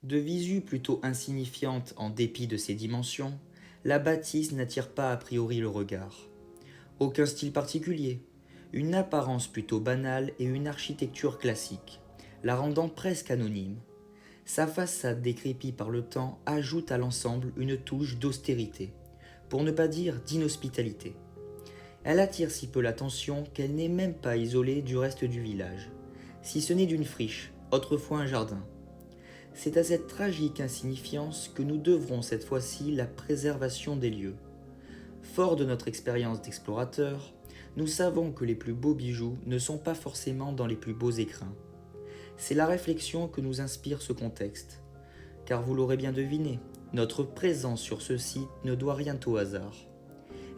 De visu plutôt insignifiante en dépit de ses dimensions, la bâtisse n'attire pas a priori le regard. Aucun style particulier, une apparence plutôt banale et une architecture classique, la rendant presque anonyme. Sa façade décrépie par le temps ajoute à l'ensemble une touche d'austérité, pour ne pas dire d'inhospitalité. Elle attire si peu l'attention qu'elle n'est même pas isolée du reste du village, si ce n'est d'une friche, autrefois un jardin. C'est à cette tragique insignifiance que nous devrons cette fois-ci la préservation des lieux. Fort de notre expérience d'explorateur, nous savons que les plus beaux bijoux ne sont pas forcément dans les plus beaux écrins. C'est la réflexion que nous inspire ce contexte. Car vous l'aurez bien deviné, notre présence sur ce site ne doit rien au hasard.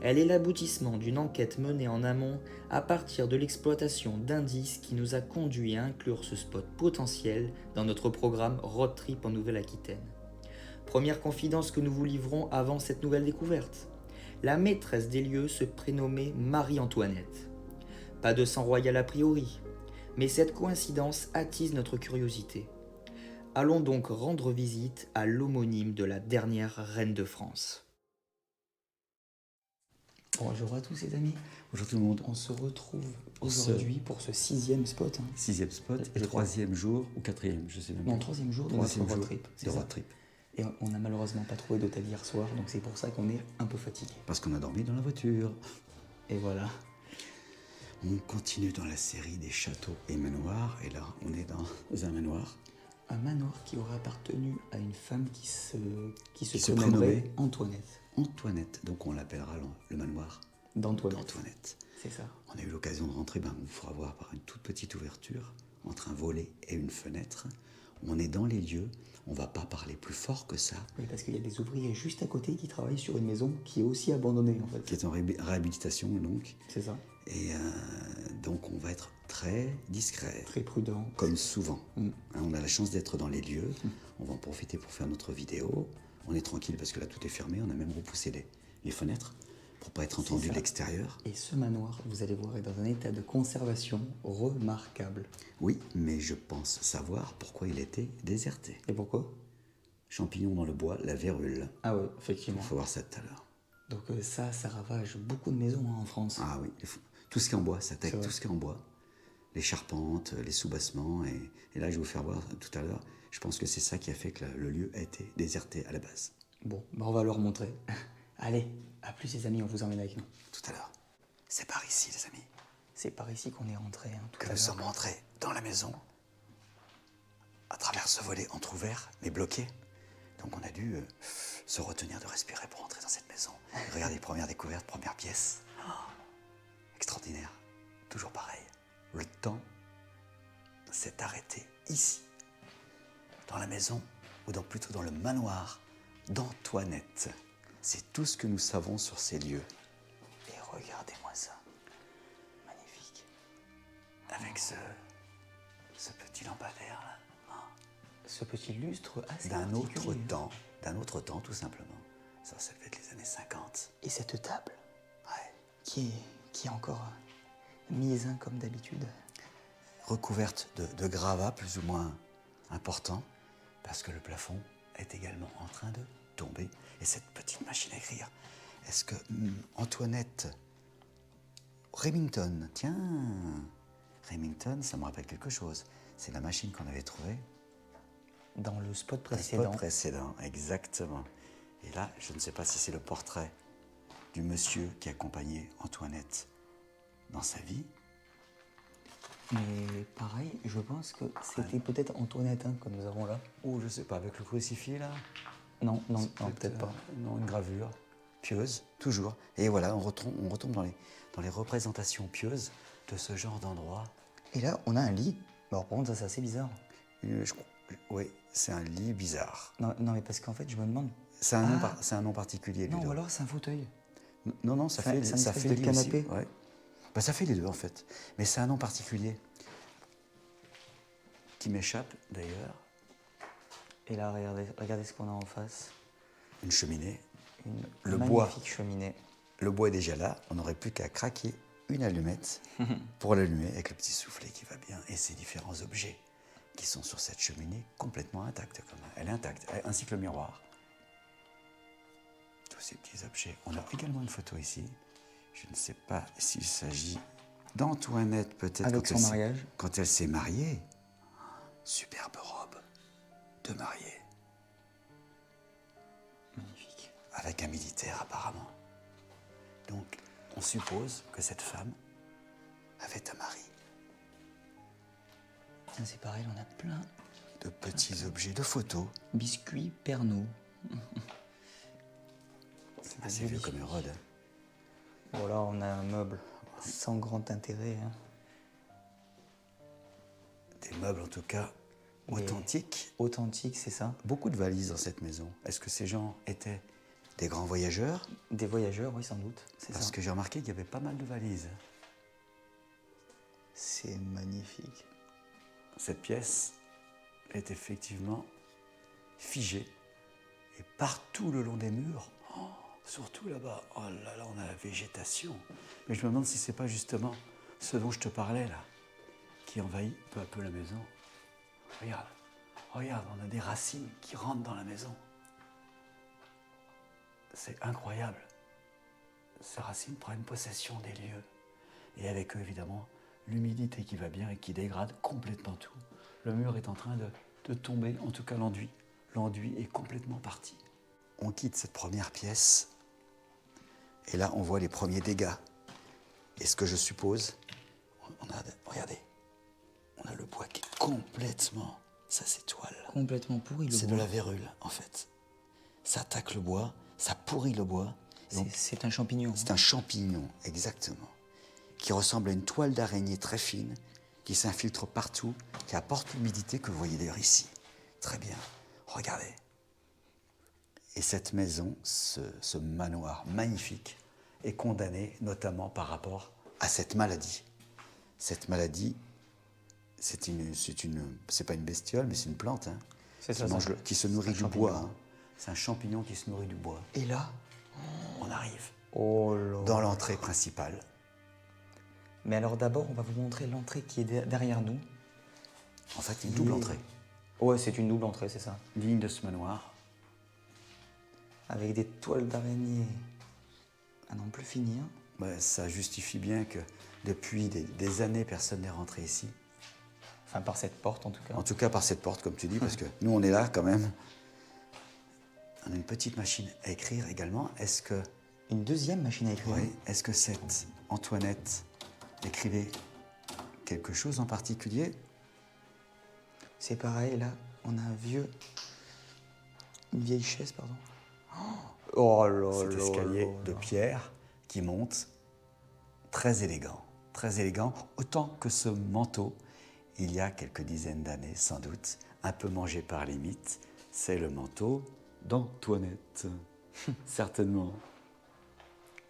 Elle est l'aboutissement d'une enquête menée en amont à partir de l'exploitation d'indices qui nous a conduit à inclure ce spot potentiel dans notre programme Road Trip en Nouvelle-Aquitaine. Première confidence que nous vous livrons avant cette nouvelle découverte. La maîtresse des lieux se prénommait Marie-Antoinette. Pas de sang royal a priori, mais cette coïncidence attise notre curiosité. Allons donc rendre visite à l'homonyme de la dernière reine de France. Bonjour à tous les amis. Bonjour tout le monde. On se retrouve aujourd'hui pour ce 6e spot. 6e spot et 3e jour ou 4e, je sais même pas. Non, 3e jour de notre road trip. De road trip. Et on n'a malheureusement pas trouvé d'hôtel hier soir, donc c'est pour ça qu'on est un peu fatigué. Parce qu'on a dormi dans la voiture. Et voilà. On continue dans la série des châteaux et manoirs, et là on est dans un manoir. Un manoir qui aurait appartenu à une femme qui se prénommait Antoinette. Antoinette, donc on l'appellera le manoir d'Antoinette. C'est ça. On a eu l'occasion de rentrer, il faudra voir par une toute petite ouverture entre un volet et une fenêtre. On est dans les lieux, on va pas parler plus fort que ça. Oui, parce qu'il y a des ouvriers juste à côté qui travaillent sur une maison qui est aussi abandonnée en fait. Qui est en réhabilitation donc. C'est ça. Et donc on va être très discret. Très prudent. Comme souvent. On a la chance d'être dans les lieux. On va en profiter pour faire notre vidéo. On est tranquille parce que là tout est fermé. On a même repoussé les fenêtres pour pas être entendu de l'extérieur. Et ce manoir, vous allez voir, est dans un état de conservation remarquable. Oui, mais je pense savoir pourquoi il était déserté. Et pourquoi? Champignons dans le bois, la vérule. Ah oui, effectivement. Il faut voir ça tout à l'heure. Donc ça ravage beaucoup de maisons en France. Ah oui, tout ce qui est en bois, ça attaque tout ce qui est en bois. Les charpentes, les soubassements, et là je vais vous faire voir tout à l'heure, je pense que c'est ça qui a fait que le lieu a été déserté à la base. Bon, on va leur montrer. Allez, à plus les amis, on vous emmène avec nous. Tout à l'heure. C'est par ici les amis. C'est par ici qu'on est rentré. Que nous sommes rentrés dans la maison, à travers ce volet entrouvert, mais bloqué. Donc on a dû se retenir de respirer pour entrer dans cette maison. Regardez, première découverte, première pièce. Oh, extraordinaire. Toujours pareil. Le temps s'est arrêté ici, dans la maison, ou plutôt dans le manoir d'Antoinette. C'est tout ce que nous savons sur ces lieux. Et regardez-moi ça. Magnifique. Avec ce petit lampadaire là. Ce petit lustre assez d'un autre temps tout simplement. Ça devait être les années 50. Et cette table, ouais, qui est encore mise comme d'habitude. Recouverte de gravats plus ou moins importants, parce que le plafond est également en train de tomber. Et cette petite machine à écrire, est-ce que Antoinette Remington, tiens, Remington, ça me rappelle quelque chose. C'est la machine qu'on avait trouvée dans le spot précédent. Le spot précédent, exactement. Et là, je ne sais pas si c'est le portrait du monsieur qui accompagnait Antoinette dans sa vie. Mais pareil, je pense que c'était peut-être Antoinette que nous avons là. Ou je sais pas, avec le crucifix là. Non, peut-être pas. Non, une gravure pieuse, toujours. Et voilà, on retombe dans les représentations pieuses de ce genre d'endroit. Et là, on a un lit. Alors, par contre, ça, c'est assez bizarre. Oui, c'est un lit bizarre. Non, mais parce qu'en fait, je me demande... C'est un nom particulier, non, ou alors c'est un fauteuil. Non, ça fait le canapé. Aussi, ouais. Bah, ça fait les deux, en fait. Mais c'est un nom particulier. Qui m'échappe, d'ailleurs. Et là, regardez ce qu'on a en face. Une cheminée. Une magnifique cheminée. Le bois est déjà là. On n'aurait plus qu'à craquer une allumette pour l'allumer avec le petit soufflet qui va bien. Et ces différents objets qui sont sur cette cheminée complètement intactes. Elle est intacte, ainsi que le miroir. Tous ces petits objets. On a également une photo ici. Je ne sais pas s'il s'agit d'Antoinette, peut-être. Avec son mariage. Quand elle s'est mariée. Superbe robe de mariée. Magnifique. Avec un militaire, apparemment. Donc, on suppose que cette femme avait un mari. C'est pareil, on a plein. De petits objets, de photos. Biscuits Pernod. C'est assez vieux comme Hérode. Voilà, on a un meuble sans grand intérêt. Hein. Des meubles, en tout cas, authentiques. Authentiques, c'est ça. Beaucoup de valises dans cette maison. Est-ce que ces gens étaient des grands voyageurs? Des voyageurs, oui, sans doute. C'est Parce ça. que j'ai remarqué qu'il y avait pas mal de valises. C'est magnifique. Cette pièce est effectivement figée. Et partout le long des murs, surtout là-bas, oh là là, on a la végétation. Mais je me demande si c'est pas justement ce dont je te parlais là, qui envahit peu à peu la maison. Regarde, regarde, on a des racines qui rentrent dans la maison. C'est incroyable. Ces racines prennent possession des lieux. Et avec eux, évidemment, l'humidité qui va bien et qui dégrade complètement tout. Le mur est en train de tomber, en tout cas l'enduit. L'enduit est complètement parti. On quitte cette première pièce et là on voit les premiers dégâts. Et ce que je suppose, regardez, on a le bois qui est complètement, ça c'est toile. Complètement pourri, le bois. C'est de la vérule en fait. Ça attaque le bois, ça pourrit le bois. C'est un champignon. C'est un champignon, exactement, qui ressemble à une toile d'araignée très fine, qui s'infiltre partout, qui apporte l'humidité que vous voyez d'ailleurs ici. Très bien, regardez. Et cette maison, ce manoir magnifique, est condamné notamment par rapport à cette maladie. Cette maladie, c'est pas une bestiole, mais c'est une plante, hein, C'est ça, qui se nourrit du bois. Hein. C'est un champignon qui se nourrit du bois. Et là, on arrive là. Dans l'entrée principale. Mais alors d'abord, on va vous montrer l'entrée qui est derrière nous. En fait, une double entrée. Ouais, c'est une double entrée, c'est ça. Digne de ce manoir. Avec des toiles d'araignée à n'en plus finir. Ouais, ça justifie bien que depuis des années, personne n'est rentré ici. Enfin, par cette porte, en tout cas. En tout cas, par cette porte, comme tu dis, parce que nous, on est là quand même. On a une petite machine à écrire également. Est-ce que... Une deuxième machine à écrire? Oui. Est-ce que cette Antoinette écrivait quelque chose en particulier? C'est pareil, là, on a une vieille chaise, pardon. Oh là là. Cet escalier de pierre qui monte, très élégant, autant que ce manteau, il y a quelques dizaines d'années sans doute, un peu mangé par les mythes, c'est le manteau d'Antoinette, certainement.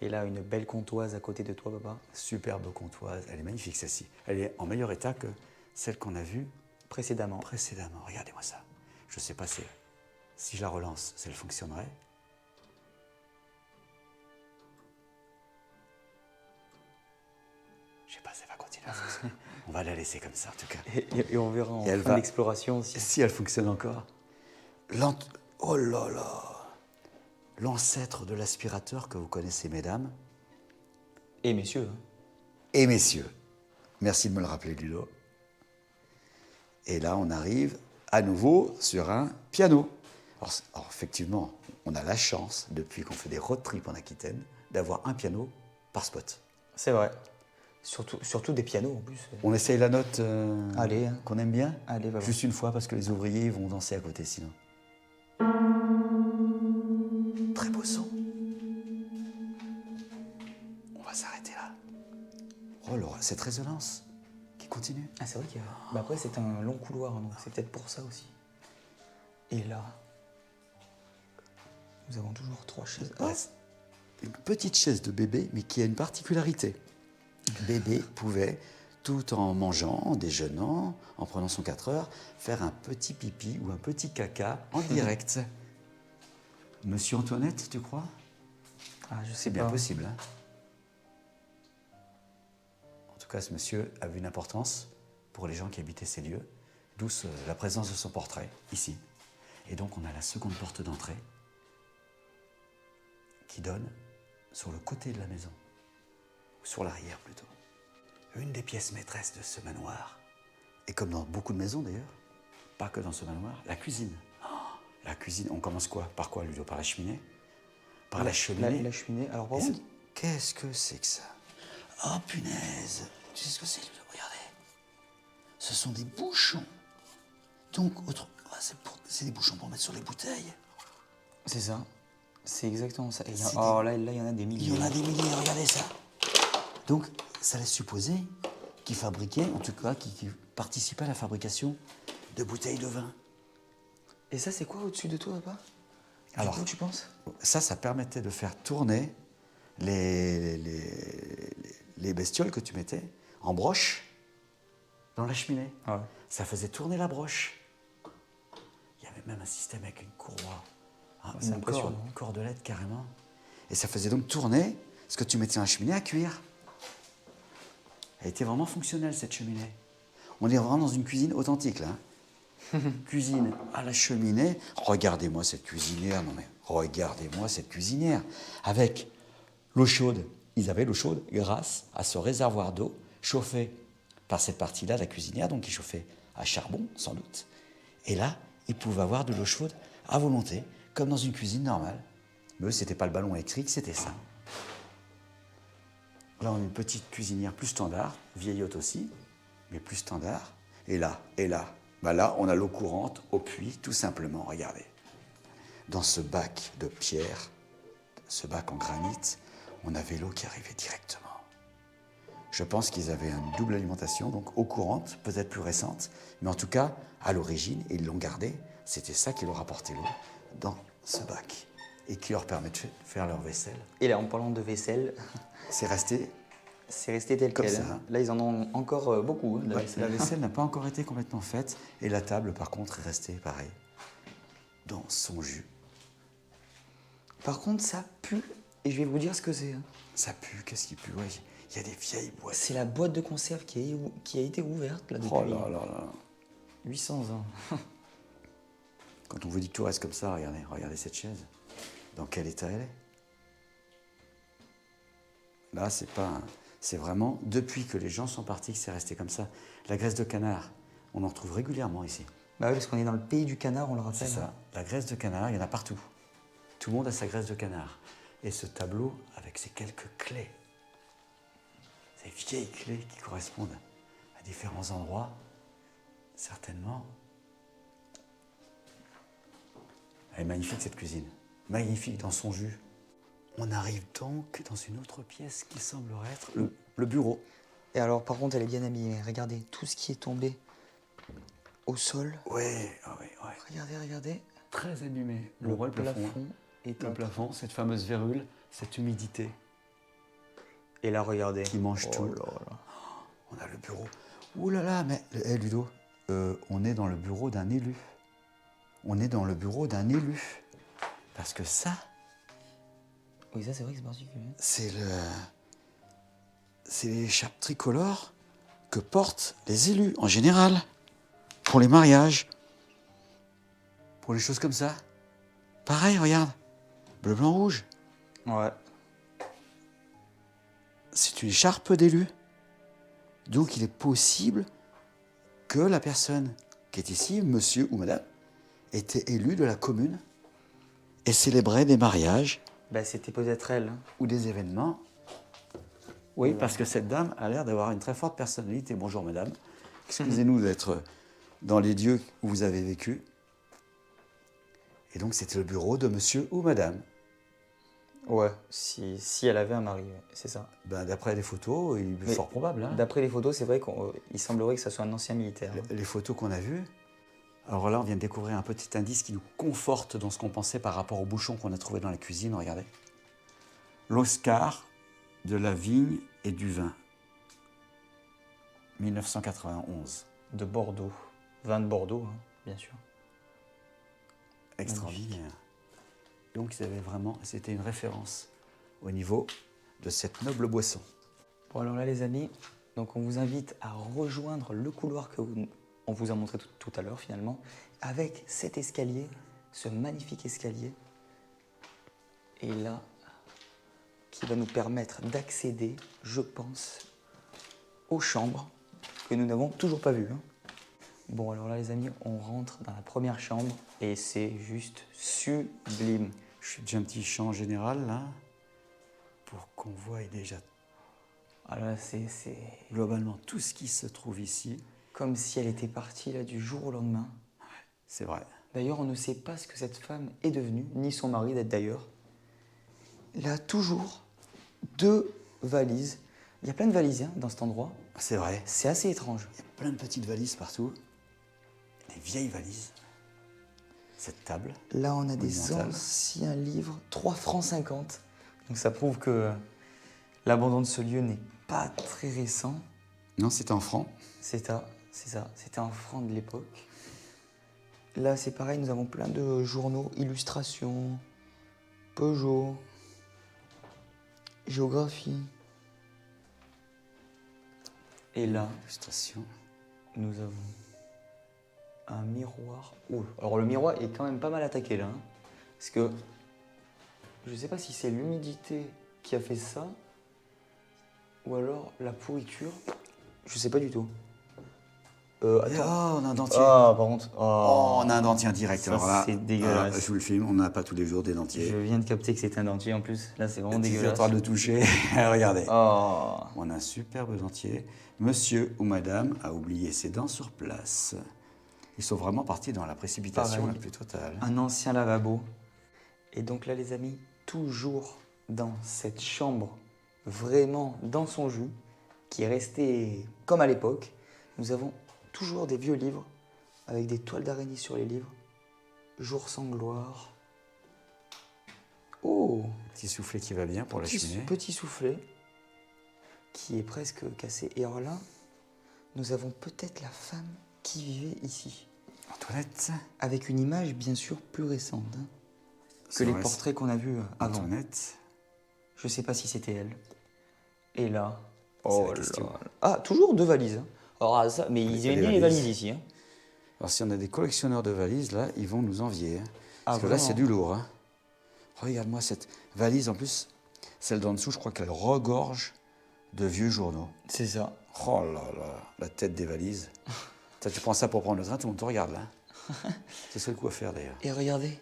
Et là, une belle comptoise à côté de toi, papa. Superbe comptoise, elle est magnifique celle-ci. Elle est en meilleur état que celle qu'on a vue précédemment. Regardez-moi ça. Je ne sais pas si je la relance, si elle fonctionnerait. Je ne sais pas si elle va continuer à fonctionner. On va la laisser comme ça, en tout cas. Et on verra en fin d'exploration aussi. Si elle fonctionne encore. Oh là là! L'ancêtre de l'aspirateur que vous connaissez, mesdames. Et messieurs. Et messieurs. Merci de me le rappeler, Ludo. Et là, on arrive à nouveau sur un piano. Alors effectivement, on a la chance, depuis qu'on fait des road trips en Aquitaine, d'avoir un piano par spot. C'est vrai. Surtout des pianos, en plus. On essaye la note Allez, hein. Qu'on aime bien. Allez, va. Juste une fois, parce que les ouvriers vont danser à côté, sinon. Très beau son. On va s'arrêter là. Oh Laura, cette résonance qui continue. Ah, c'est vrai qu'il y a... Bah après, c'est un long couloir, donc c'est peut-être pour ça aussi. Et là, nous avons toujours 3 chaises. Ouais, une petite chaise de bébé, mais qui a une particularité. Bébé pouvait, tout en mangeant, en déjeunant, en prenant son 4 heures, faire un petit pipi ou un petit caca en direct. Monsieur Antoinette, tu crois? Ah, je sais C'est pas. bien possible. Hein. En tout cas, ce monsieur avait une importance pour les gens qui habitaient ces lieux. D'où la présence de son portrait, ici. Et donc on a la seconde porte d'entrée qui donne sur le côté de la maison, ou sur l'arrière plutôt. Une des pièces maîtresses de ce manoir, et comme dans beaucoup de maisons d'ailleurs, pas que dans ce manoir, la cuisine. Oh, la cuisine, on commence quoi? Par quoi, Ludo? Par la cheminée? Par la cheminée? La cheminée. Alors, par Et contre, qu'est-ce que c'est que ça? Oh punaise! Tu sais ce que c'est, Ludo? Regardez. Ce sont des bouchons. Donc, c'est des bouchons pour mettre sur les bouteilles. c'est ça. C'est exactement ça. C'est Là, il y en a des milliers. Il y en a des milliers, regardez ça. Donc, ça laisse supposer qu'ils fabriquaient, en tout cas, qu'ils participaient à la fabrication de bouteilles de vin. Et ça, c'est quoi au-dessus de toi, papa? Alors, Du coup, tu penses? ça permettait de faire tourner les bestioles que tu mettais en broche dans la cheminée. Ah ouais. Ça faisait tourner la broche. Il y avait même un système avec une courroie, c'est impressionnant. une cordelette carrément. Et ça faisait donc tourner ce que tu mettais dans la cheminée à cuire. Elle était vraiment fonctionnelle, cette cheminée. On est vraiment dans une cuisine authentique, là. Cuisine à la cheminée. Regardez-moi cette cuisinière. Non mais, regardez-moi cette cuisinière. Avec l'eau chaude. Ils avaient l'eau chaude grâce à ce réservoir d'eau chauffé par cette partie-là de la cuisinière, donc qui chauffait à charbon, sans doute. Et là, ils pouvaient avoir de l'eau chaude à volonté, comme dans une cuisine normale. Mais eux, c'était pas le ballon électrique, c'était ça. Là, on a une petite cuisinière plus standard, vieillotte aussi, mais plus standard. Et là, bah là, on a l'eau courante au puits, tout simplement, regardez. Dans ce bac de pierre, ce bac en granit, on avait l'eau qui arrivait directement. Je pense qu'ils avaient une double alimentation, donc eau courante, peut-être plus récente, mais en tout cas, à l'origine, et ils l'ont gardé, c'était ça qui leur apportait l'eau dans ce bac et qui leur permet de faire leur vaisselle. Et là, en parlant de vaisselle, C'est resté c'est resté tel comme quel. ça. Hein. Là, ils en ont encore beaucoup, de la Ouais, vaisselle. la vaisselle n'a pas encore été complètement faite et la table, par contre, est restée pareil, dans son jus. Par contre, ça pue, et je vais vous dire ce que c'est. Hein. Ça pue, qu'est-ce qui pue? Ouais, il y a des vieilles boîtes. C'est la boîte de conserve qui a été ouverte là depuis Oh là là là. 800 ans. Quand on vous dit que tout reste comme ça, regardez cette chaise. Dans quel état elle est? Là, c'est vraiment depuis que les gens sont partis que c'est resté comme ça. La graisse de canard, on en retrouve régulièrement ici. Bah oui, parce qu'on est dans le pays du canard, on le C'est rappelle. ça. La graisse de canard, il y en a partout. Tout le monde a sa graisse de canard. Et ce tableau, avec ces quelques clés, ces vieilles clés qui correspondent à différents endroits, certainement. Elle est magnifique, cette cuisine. Magnifique dans son jus. On arrive donc dans une autre pièce qui semblerait être le bureau. Et alors, par contre, elle est bien habillée. Regardez, tout ce qui est tombé au sol. Ouais. Regardez. Très abîmé. Le On voit le plafond. est Le plafond, cette fameuse vérule, cette humidité Et là, regardez. qui mange tout. Là là. On a le bureau. Ouh là là, mais Ludo, on est dans le bureau d'un élu. On est dans le bureau d'un élu. Parce que ça, Oui, ça, c'est vrai que c'est particulier. c'est l'écharpe tricolore que portent les élus en général pour les mariages, pour les choses comme ça. Pareil, regarde, bleu, blanc, rouge. Ouais. C'est une écharpe d'élu. Donc il est possible que la personne qui est ici, monsieur ou madame, était élu de la commune et célébrait des mariages Bah, c'était peut-être elle. Hein. ou des événements. Oui, parce que cette dame a l'air d'avoir une très forte personnalité. Bonjour madame, excusez-nous d'être dans les lieux où vous avez vécu. Et donc c'était le bureau de monsieur ou madame. Ouais, si elle avait un mari, ouais, c'est ça. Ben, d'après les photos, il est Mais fort probable. Hein. D'après les photos, c'est vrai qu'il semblerait que ça soit un ancien militaire. Hein. Les photos qu'on a vues. Alors là, on vient de découvrir un petit indice qui nous conforte dans ce qu'on pensait par rapport aux bouchons qu'on a trouvés dans la cuisine. Regardez. L'Oscar de la vigne et du vin. 1991. De Bordeaux. Vin de Bordeaux, hein, bien sûr. Extraordinaire. Donc, c'était une référence au niveau de cette noble boisson. Bon, alors là, les amis, donc on vous invite à rejoindre le couloir que vous on vous a montré tout à l'heure finalement, avec cet escalier, ce magnifique escalier, et là, qui va nous permettre d'accéder, je pense, aux chambres que nous n'avons toujours pas vues. Hein. Bon, alors là, les amis, on rentre dans la première chambre et c'est juste sublime. Je fais déjà un petit champ général là, pour qu'on voie déjà Alors là, c'est globalement tout ce qui se trouve ici. comme si elle était partie là du jour au lendemain. C'est vrai. D'ailleurs, on ne sait pas ce que cette femme est devenue, ni son mari d'ailleurs. Là, toujours 2 valises. Il y a plein de valises hein, dans cet endroit. C'est vrai. C'est assez étrange. Il y a plein de petites valises partout. Des vieilles valises. Cette table. Là, on a des monumentale. anciens livres, 3 francs 50. Donc ça prouve que l'abandon de ce lieu n'est pas très récent. Non, c'est en francs. C'est ça, c'était un franc de l'époque. Là, c'est pareil, nous avons plein de journaux, illustrations, Peugeot, géographie. Et là, Illustration. nous avons un miroir. Ouh, alors le miroir est quand même pas mal attaqué là. Hein, parce que je sais pas si c'est l'humidité qui a fait ça ou alors la pourriture. Je sais pas du tout. Attends. Oh, on a un dentier. Ah, par contre. Oh, on a un dentier direct. Ça, Alors là, c'est dégueulasse. je vous le filme, on n'a pas tous les jours des dentiers. Je viens de capter que c'était un dentier en plus. Là, c'est vraiment Tu dégueulasse. train de le toucher. Regardez. Oh. On a un superbe dentier. Monsieur ou madame a oublié ses dents sur place. Ils sont vraiment partis dans la précipitation Pareil. la plus totale. Un ancien lavabo. Et donc là, les amis, toujours dans cette chambre, vraiment dans son jus, qui est restée comme à l'époque, nous avons toujours des vieux livres avec des toiles d'araignée sur les livres. Jour sans gloire. Oh, Petit soufflet qui va bien pour la cheminée. petit soufflet qui est presque cassé. Et alors là, nous avons peut-être la femme qui vivait ici. Antoinette. Avec une image bien sûr plus récente hein, que C'est les vrai, portraits qu'on a vus avant. Antoinette. Je sais pas si c'était elle. Et là, C'est la question. Ah, toujours 2 valises. hein. Alors ah, ça, mais ils Il y a aimaient des bien les valises. valises ici. Hein. Alors si on a des collectionneurs de valises, là, ils vont nous envier. Hein. Parce Ah, que là, vraiment c'est du lourd. Hein. Regarde-moi cette valise, en plus, celle d'en dessous, je crois qu'elle regorge de vieux journaux. C'est ça. Oh là là, la tête des valises. Ça, tu prends ça pour prendre le train, tout le monde te regarde là. C'est ça le coup à faire d'ailleurs. Et regardez,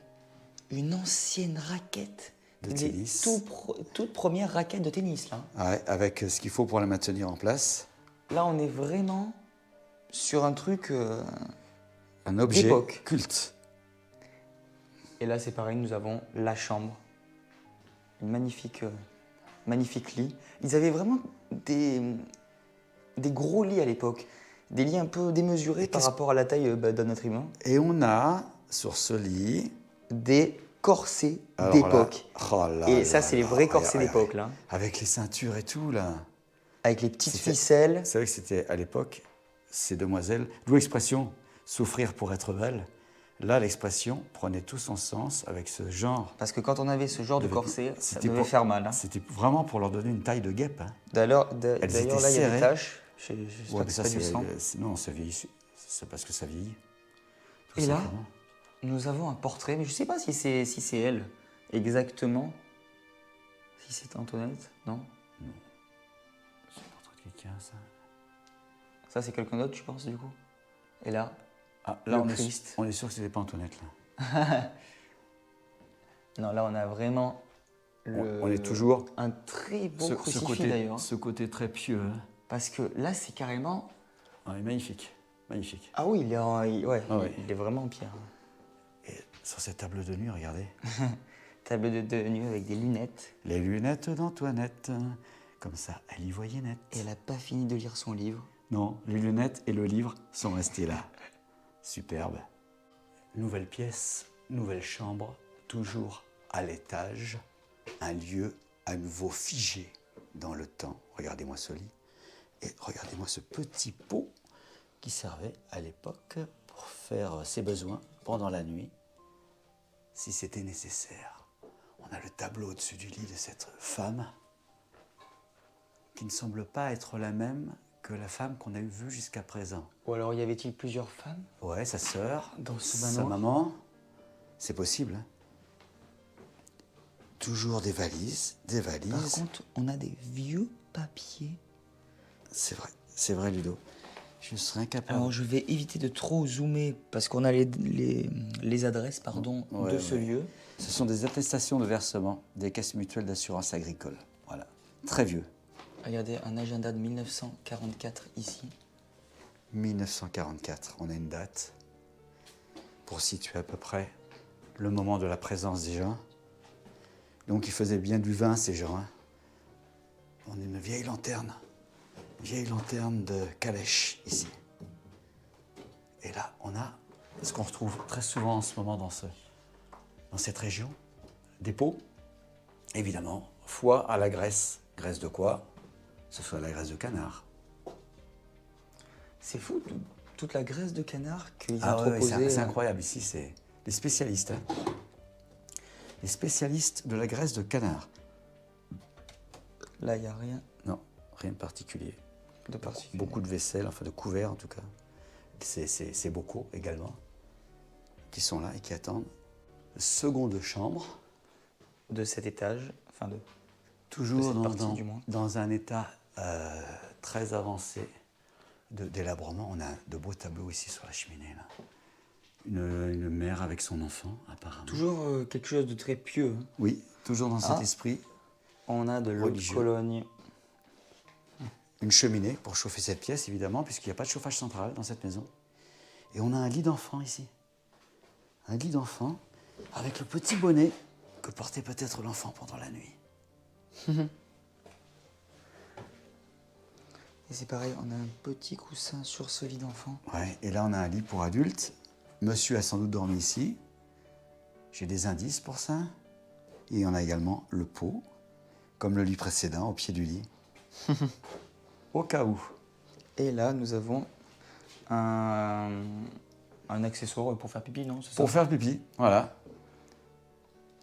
une ancienne raquette. De Les tennis. toute première raquette de tennis là. Ouais, avec ce qu'il faut pour la maintenir en place. Là, on est vraiment sur un truc. Un objet D'époque. culte. Et là, c'est pareil, nous avons la chambre. Une magnifique lit. Ils avaient vraiment des gros lits à l'époque. Des lits un peu démesurés par rapport à la taille de notre humain. Et on a, sur ce lit... Des corsets alors d'époque. là, oh là Et là ça, c'est les là, vrais corsets regarde, d'époque, là. avec les ceintures et tout, là. Avec les petites C'était- ficelles. C'est vrai que c'était, à l'époque, ces demoiselles... D'où l'expression « souffrir pour être belle ». Là, l'expression prenait tout son sens avec ce genre. Parce que quand on avait ce genre de Devait- corset, ça c'était devait pour- faire mal. Hein. C'était vraiment pour leur donner une taille de guêpe. Hein. D'ailleurs, étaient là, il y a serrées. des taches. J'espère Ouais, que mais c'est pas du sang. non, ça vieillit. C'est parce que ça vieillit. Tout Et là, simplement. nous avons un portrait, mais je ne sais pas si c'est elle exactement. Si c'est Antoinette, non? C'est le portrait de quelqu'un, ça. Ça, c'est quelqu'un d'autre, tu penses, du coup? Et là, Ah, Là, le on est Christ. sûr- On est sûr que c'était pas Antoinette, là. non, là, on a vraiment On est toujours un très beau crucifix, d'ailleurs. ce côté très pieux. Hein. Parce que là, c'est carrément... Ouais, magnifique. Magnifique. Ah oui, ouais, Ah ouais. il est vraiment en pierre. Et sur cette table de nuit, regardez. Table de nuit avec des lunettes. Les lunettes d'Antoinette. Comme ça, elle y voyait net. Et elle n'a pas fini de lire son livre. Non, les lunettes et le livre sont restés là. Superbe. Nouvelle pièce, nouvelle chambre, toujours à l'étage. Un lieu à nouveau figé dans le temps. Regardez-moi ce lit. Et regardez-moi ce petit pot qui servait à l'époque pour faire ses besoins pendant la nuit, si c'était nécessaire. On a le tableau au-dessus du lit de cette femme qui ne semble pas être la même que la femme qu'on a vue jusqu'à présent. Ou alors y avait-il plusieurs femmes Ouais, sa sœur, dans ce sa manoir? maman. C'est possible. Hein. Toujours des valises, des Par valises. contre, on a des vieux papiers. C'est vrai Ludo. Je serais incapable. Alors je vais éviter de trop zoomer parce qu'on a les adresses pardon, Ouais, de ce ouais. lieu. Ce sont des attestations de versement des caisses mutuelles d'assurance agricole. Voilà. Très vieux. Regardez, un agenda de 1944 ici. 1944, on a une date pour situer à peu près le moment de la présence des gens. Donc ils faisaient bien du vin ces gens. Hein. On a une vieille lanterne de calèche ici. Et là, on a ce qu'on retrouve très souvent en ce moment dans cette région, des pots, évidemment, foie à la graisse. Graisse de quoi? Ce soit la graisse de canard. C'est fou, toute la graisse de canard qu'ils ont Ah ouais, proposée. c'est incroyable. Ici, c'est les spécialistes. Hein. Les spécialistes de la graisse de canard. Là, il n'y a rien Non, rien de particulier. de particulier. Beaucoup de vaisselle, enfin de couverts en tout cas. Ces bocaux également, qui sont là et qui attendent. Seconde chambre. De cet étage, enfin de... Toujours cette partie, du moins. dans un état très avancé d'élabrement. On a de beaux tableaux ici sur la cheminée. Là. Une mère avec son enfant, apparemment. Toujours quelque chose de très pieux. Hein. Oui, toujours dans cet esprit. On a de l'eau de Religieux. Cologne. Une cheminée pour chauffer cette pièce, évidemment, puisqu'il n'y a pas de chauffage central dans cette maison. Et on a un lit d'enfant ici. Un lit d'enfant avec le petit bonnet que portait peut-être l'enfant pendant la nuit. Et c'est pareil, on a un petit coussin sur ce lit d'enfant. Ouais, et là, on a un lit pour adultes. Monsieur a sans doute dormi ici. J'ai des indices pour ça. Et on a également le pot, comme le lit précédent, au pied du lit. Au cas où. Et là, nous avons un accessoire pour faire pipi, non? C'est ça Pour faire pipi, voilà.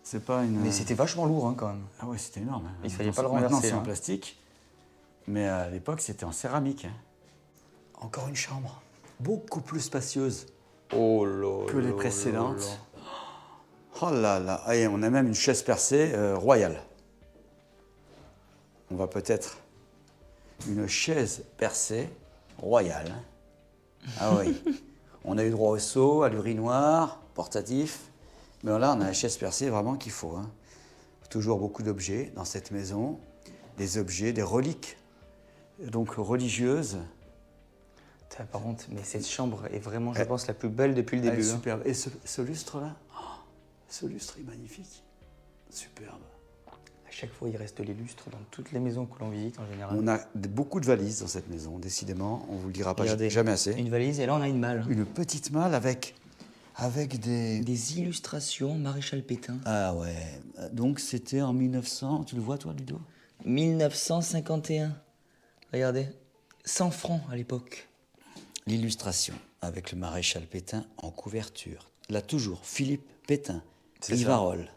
C'est pas une... Mais c'était vachement lourd hein, quand même. Ah ouais, c'était énorme. Hein. Il fallait pas le Maintenant, renverser, c'est en hein. plastique. Mais à l'époque, c'était en céramique. Hein. Encore une chambre, beaucoup plus spacieuse Oh là que les précédentes. Oh là là, et on a même une chaise percée royale. On va peut-être une chaise percée royale. Ah oui, on a eu droit au seau, à l'urinoir, portatif. Mais là, on a la chaise percée vraiment qu'il faut. Hein. Toujours beaucoup d'objets dans cette maison. Des objets, des reliques, donc religieuses. Par contre, mais cette chambre est vraiment, je pense, la plus belle depuis le Elle est début. Hein. superbe. Et ce lustre-là, ce lustre est magnifique. Superbe. À chaque fois, il reste les lustres dans toutes les maisons que l'on visite en général. On a beaucoup de valises dans cette maison, décidément. On ne vous le dira pas Regardez, jamais assez. Une valise, et là, on a une malle. Une petite malle avec des... Des illustrations Maréchal Pétain. Ah ouais, donc c'était en 1900, tu le vois toi Ludo? 1951. Regardez, 100 francs à l'époque. L'illustration avec le maréchal Pétain en couverture. Là toujours, Philippe Pétain, C'est Rivarol.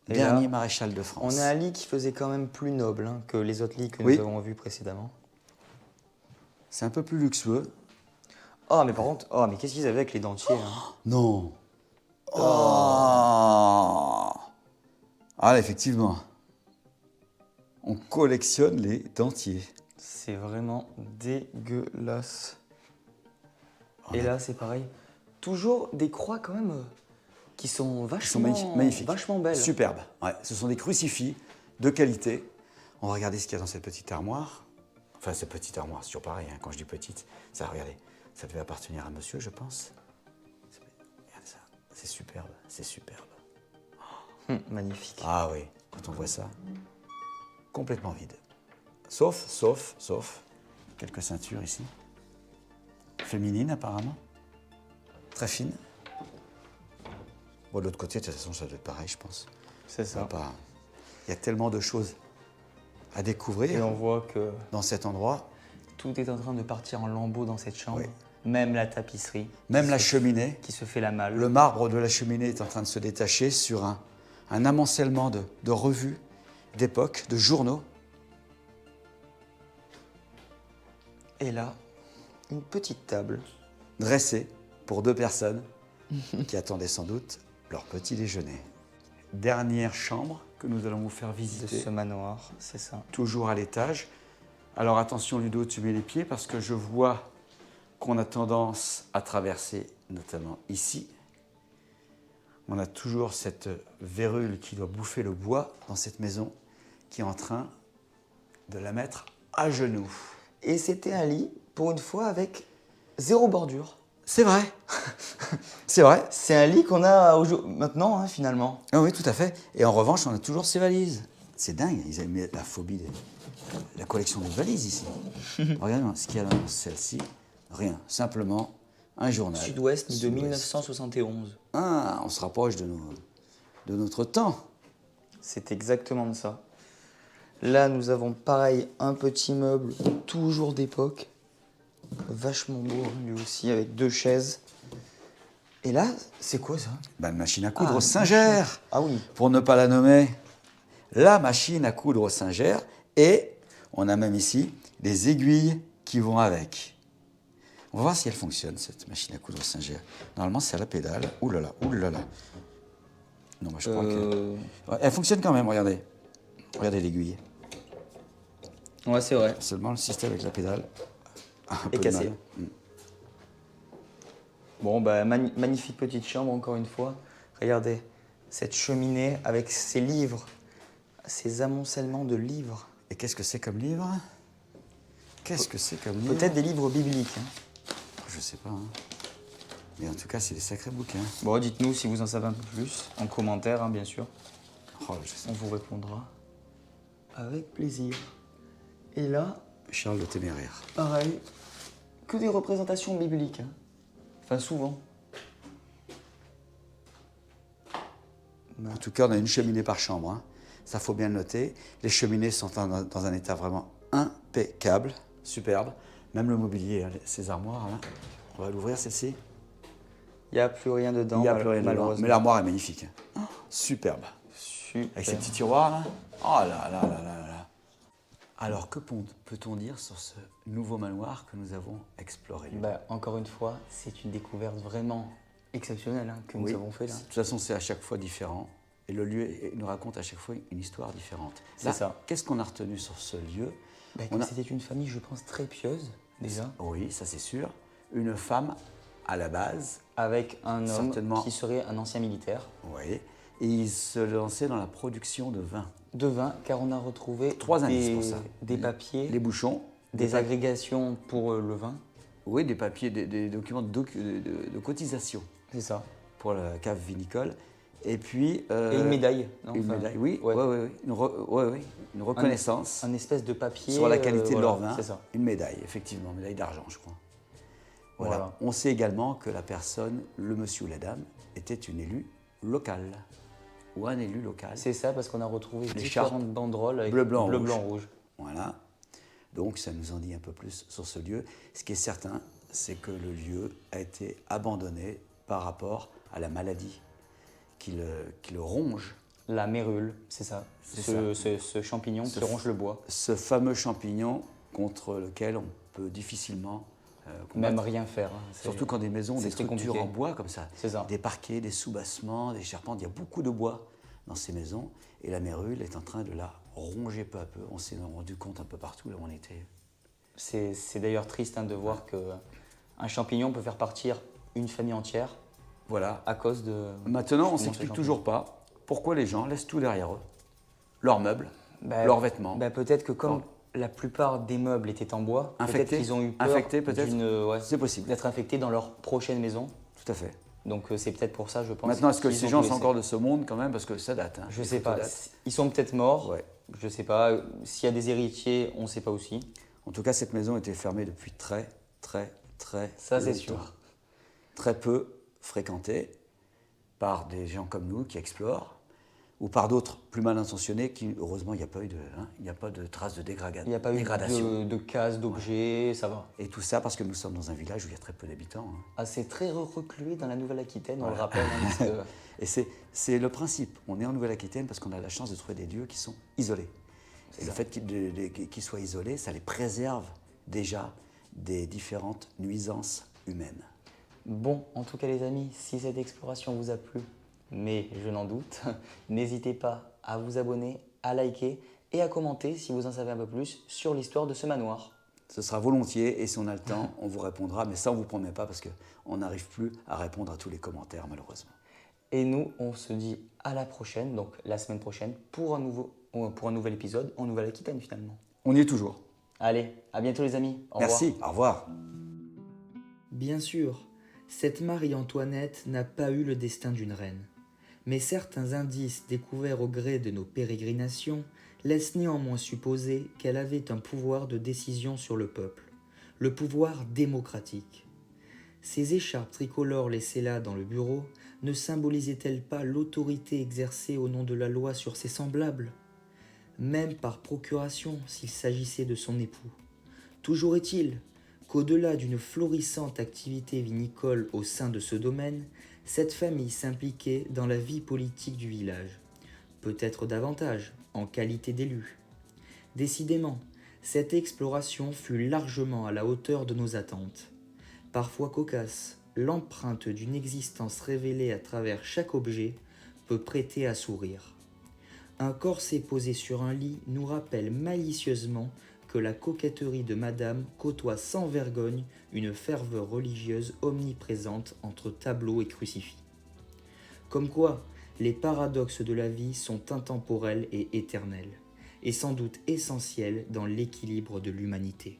Et Dernier là, maréchal de France. On a un lit qui faisait quand même plus noble hein, que les autres lits que Oui. nous avons vus précédemment. C'est un peu plus luxueux. Oh, mais par contre, oh, mais qu'est-ce qu'ils avaient avec les dentiers hein. Non. Oh. Ah, effectivement. On collectionne les dentiers. C'est vraiment dégueulasse. On Et a- là, c'est pareil. Toujours des croix quand même qui sont Ils vachement, sont magnifiques. vachement belles. Superbes. Ouais, ce sont des crucifix de qualité. On va regarder ce qu'il y a dans cette petite armoire. Enfin, cette petite armoire, c'est toujours pareil. Hein. Quand je dis petite, ça, regardez, ça devait appartenir à monsieur, je pense. Regardez ça. C'est superbe. C'est superbe. Magnifique. Ah oui, quand on voit ça, complètement vide. Sauf quelques ceintures ici. Féminines apparemment. Très fines. Bon, de l'autre côté, de toute façon, ça doit être pareil, je pense. C'est Ça va ça. pas... Il y a tellement de choses à Et découvrir on voit que dans cet endroit. tout est en train de partir en lambeaux dans cette chambre. Oui. Même la tapisserie. Même qui la se- cheminée. Qui se fait la malle. Le marbre de la cheminée est en train de se détacher sur un amoncellement de revues d'époque, de journaux. Et là, une petite table. Dressée pour 2 personnes qui attendaient sans doute leur petit déjeuner. Dernière chambre que nous allons vous faire De visiter. ce manoir, c'est ça. Toujours à l'étage. Alors attention Ludo, tu mets les pieds parce que je vois qu'on a tendance à traverser, notamment ici. On a toujours cette vérule qui doit bouffer le bois dans cette maison qui est en train de la mettre à genoux. Et c'était un lit, pour une fois, avec 0 bordure. C'est vrai. C'est vrai. C'est un lit qu'on a maintenant, hein, finalement. Ah oui, tout à fait. Et en revanche, on a toujours ces valises. C'est dingue, ils avaient mis la phobie, la collection de valises ici. Regardez ce qu'il y a dans celle-ci. Rien, simplement un journal. Sud-Ouest de Sud-Ouest. 1971. Ah, on se rapproche de notre temps. C'est exactement de ça. Là, nous avons pareil, un petit meuble, toujours d'époque. Vachement beau, hein, lui aussi, avec 2 chaises. Et là, c'est quoi ça? Une machine à coudre Singer. Ah oui. Pour ne pas la nommer, la machine à coudre Singer. Et on a même ici les aiguilles qui vont avec. On va voir si elle fonctionne, cette machine à coudre Singer. Normalement, c'est à la pédale. Ouh là là, ouh là là. Non, moi je crois que... Ouais, elle fonctionne quand même, regardez. Regardez l'aiguille. Ouais, c'est vrai. Seulement le système avec la pédale. Un Et peu de cassé. mal. Bon, bah, magnifique petite chambre, encore une fois. Regardez, cette cheminée avec ses livres, ces amoncellements de livres. Et qu'est-ce que c'est comme livre? Qu'est-ce que c'est comme livre? Peut-être des livres bibliques. Hein. Je sais pas. Hein. Mais en tout cas, c'est des sacrés bouquins. Bon, dites-nous si vous en savez un peu plus, en commentaire, hein, bien sûr. Oh, je sais. On vous répondra avec plaisir. Et là, Charles le Téméraire. pareil, que des représentations bibliques. Hein. Enfin, souvent. En tout cas, on a une cheminée par chambre. Hein. Ça, faut bien le noter. Les cheminées sont dans un état vraiment impeccable, superbe. Même le mobilier, hein, ces armoires, là. On va l'ouvrir, celle-ci. Il n'y a plus rien dedans, Il n'y a plus rien dedans. malheureusement. Mais l'armoire est magnifique. Oh, superbe. Super. Avec ces petits tiroirs, là. Oh là là là là là. Alors, que peut-on dire sur ce nouveau manoir que nous avons exploré? Bah, encore une fois, c'est une découverte vraiment exceptionnelle hein, que nous Oui. avons fait là. De toute façon, c'est à chaque fois différent. Et le lieu nous raconte à chaque fois une histoire différente. C'est ça. Qu'est-ce qu'on a retenu sur ce lieu? Bah, c'était une famille, je pense, très pieuse, déjà. Oui, ça c'est sûr. Une femme à la base. Avec un homme Certainement. qui serait un ancien militaire. Oui. Et il se lançait dans la production de vin. De vin, car on a retrouvé 3 indices pour ça. des papiers, Les bouchons. des agrégations pour le vin. Oui, des papiers, des documents de cotisation C'est ça. pour la cave vinicole. Et puis... Et une médaille. Non, Une enfin, médaille, oui. ouais. Une reconnaissance Un espèce de papier. sur la qualité de leur voilà, vin. C'est ça. Une médaille, effectivement, médaille d'argent, je crois. Voilà. Voilà. On sait également que la personne, le monsieur ou la dame, était une élue locale. Ou un élu local. C'est ça, parce qu'on a retrouvé Les différentes chartes banderoles avec bleu, blanc, bleu, rouge. blanc, rouge. Voilà. Donc ça nous en dit un peu plus sur ce lieu. Ce qui est certain, c'est que le lieu a été abandonné par rapport à la maladie qui le ronge. La mérule, c'est ça. Ce champignon qui ronge le bois. Ce fameux champignon contre lequel on peut difficilement combattre. Même rien faire. Hein. Surtout quand des maisons, des très structures compliqué. en bois comme ça. C'est ça. Des parquets, des soubassements, des charpentes. Il y a beaucoup de bois dans ces maisons. Et la mérule est en train de la ronger peu à peu. On s'est rendu compte un peu partout là où on était. C'est d'ailleurs triste hein, de voir qu'un champignon peut faire partir une famille entière Voilà. à cause de... Maintenant, on ne ce s'explique champignon. toujours pas pourquoi les gens laissent tout derrière eux. Leurs meubles, Bah, leurs vêtements. bah, peut-être que comme Bon. la plupart des meubles étaient en bois, peut-être Infectés. qu'ils ont eu peur Infectés, peut-être. ouais, C'est possible. d'être infectés dans leur prochaine maison. Tout à fait. Donc c'est peut-être pour ça, je pense. Maintenant, est-ce que qu'ils ces ont gens tout sont laissé. encore de ce monde quand même? Parce que ça date. Hein. Je Les sais photos pas. datent. Ils sont peut-être morts. Ouais. Je sais pas. S'il y a des héritiers, on ne sait pas aussi. En tout cas, cette maison était fermée depuis très Ça, c'est longtemps. sûr. Très peu fréquentée par des gens comme nous qui explorent ou par d'autres plus mal intentionnés qui, heureusement, il n'y a pas eu de, il n'y a pas de traces de Il n'y a pas eu dégradation. de cases, d'objets, ça va. Et tout ça parce que nous sommes dans un village où il y a très peu d'habitants. Hein. Ah, c'est très reclué dans la Nouvelle-Aquitaine, on le rappelle. hein, parce que- Et c'est le principe. On est en Nouvelle-Aquitaine parce qu'on a la chance de trouver des lieux qui sont isolés. Et le fait qu'ils soient isolés, ça les préserve déjà des différentes nuisances humaines. Bon, en tout cas les amis, si cette exploration vous a plu, mais je n'en doute, n'hésitez pas à vous abonner, à liker et à commenter si vous en savez un peu plus sur l'histoire de ce manoir. Ce sera volontiers et si on a le temps, on vous répondra, mais ça on ne vous promet pas parce qu'on n'arrive plus à répondre à tous les commentaires malheureusement. Et nous, on se dit à la prochaine, donc la semaine prochaine, pour un nouvel épisode en Nouvelle-Aquitaine finalement. On y est toujours. Allez, à bientôt les amis. Au revoir. Merci, au revoir. Bien sûr, cette Marie-Antoinette n'a pas eu le destin d'une reine. Mais certains indices découverts au gré de nos pérégrinations laissent néanmoins supposer qu'elle avait un pouvoir de décision sur le peuple, le pouvoir démocratique. Ces écharpes tricolores laissées là dans le bureau ne symbolisaient-elles pas l'autorité exercée au nom de la loi sur ses semblables ? Même par procuration s'il s'agissait de son époux. Toujours est-il qu'au-delà d'une florissante activité vinicole au sein de ce domaine, cette famille s'impliquait dans la vie politique du village, peut-être davantage en qualité d'élu. Décidément, cette exploration fut largement à la hauteur de nos attentes. Parfois cocasse, l'empreinte d'une existence révélée à travers chaque objet peut prêter à sourire. Un corset posé sur un lit nous rappelle malicieusement que la coquetterie de madame côtoie sans vergogne une ferveur religieuse omniprésente entre tableau et crucifix. Comme quoi, les paradoxes de la vie sont intemporels et éternels, et sans doute essentiels dans l'équilibre de l'humanité.